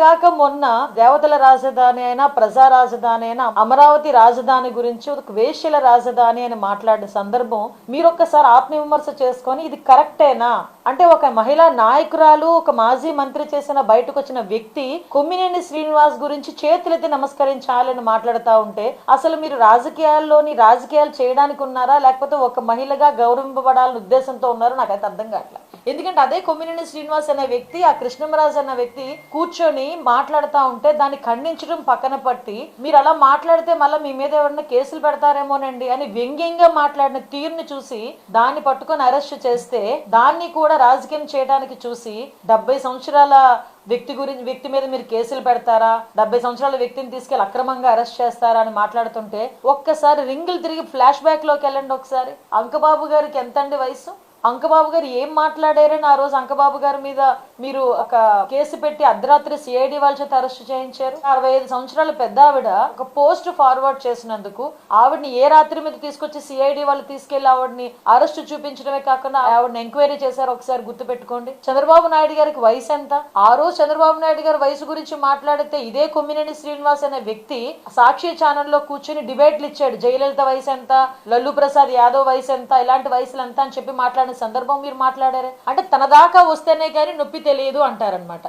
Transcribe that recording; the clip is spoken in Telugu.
గాక మొన్న దేవతల రాజధాని అయినా ప్రజా రాజధాని అయినా అమరావతి రాజధాని గురించి ఒక వేశ్యల రాజధాని అని మాట్లాడిన సందర్భం మీరు ఒక్కసారి ఆత్మవిమర్శ చేసుకొని ఇది కరెక్టేనా అంటే ఒక మహిళా నాయకురాలు ఒక మాజీ మంత్రి చేసిన బయటకు వచ్చిన వ్యక్తి కొమ్మినేని శ్రీనివాస్ గురించి చేతులెత్తి నమస్కరించాలని మాట్లాడుతూ ఉంటే అసలు మీరు రాజకీయాలు చేయడానికి ఉన్నారా లేకపోతే ఒక మహిళగా గౌరవింపబడాలని ఉద్దేశంతో ఉన్నారో నాకైతే అర్థం కావట్లేదు. ఎందుకంటే అదే కొమ్మినేని శ్రీనివాస్ అనే వ్యక్తి ఆ కృష్ణమరాజు అన్న వ్యక్తి కూర్చొని మాట్లాడుతూ ఉంటే దాన్ని ఖండించడం పక్కన పట్టి మీరు అలా మాట్లాడితే మళ్ళీ మీ మీద ఎవరైనా కేసులు పెడతారేమోనండి అని వ్యంగ్యంగా మాట్లాడిన తీరుని చూసి దాన్ని పట్టుకొని అరెస్ట్ చేస్తే దాన్ని కూడా రాజకీయం చేయడానికి చూసి 70 సంవత్సరాల వ్యక్తి మీద మీరు కేసులు పెడతారా, 70 సంవత్సరాల వ్యక్తిని తీసుకెళ్లి అక్రమంగా అరెస్ట్ చేస్తారా అని మాట్లాడుతుంటే ఒక్కసారి రింగులు తిరిగి ఫ్లాష్ బ్యాక్ లోకి వెళ్ళండి. ఒకసారి అంకబాబు గారికి ఎంతండి వయసు? అంకబాబు గారు ఏం మాట్లాడారని ఆ రోజు అంకబాబు గారి మీద మీరు ఒక కేసు పెట్టి అర్ధరాత్రి సిఐడి వాళ్ళ చేత అరెస్ట్ చేయించారు. 65 సంవత్సరాల పెద్ద ఆవిడ ఒక పోస్ట్ ఫార్వర్డ్ చేసినందుకు ఆవిడని ఏ రాత్రి మీద తీసుకొచ్చి సిఐడి వాళ్ళు తీసుకెళ్లి ఆవిడని అరెస్ట్ చూపించడమే కాకుండా ఆవిడని ఎంక్వైరీ చేశారు. ఒకసారి గుర్తు పెట్టుకోండి. చంద్రబాబు నాయుడు గారికి వయసు ఎంత? ఆ రోజు చంద్రబాబు నాయుడు గారి వయసు గురించి మాట్లాడితే ఇదే కొమ్మినేని శ్రీనివాస్ అనే వ్యక్తి సాక్షి ఛానల్లో కూర్చొని డిబేట్లు ఇచ్చాడు. జయలలిత వయసు ఎంత, లల్లు ప్రసాద్ యాదవ్ వయసు ఎంత, ఇలాంటి వయసులు ఎంత అని చెప్పి మాట్లాడిన సందర్భం మీరు మాట్లాడారే. అంటే తన దాకా వస్తేనే కానీ నొప్పి తెలియదు అంటారనమాట.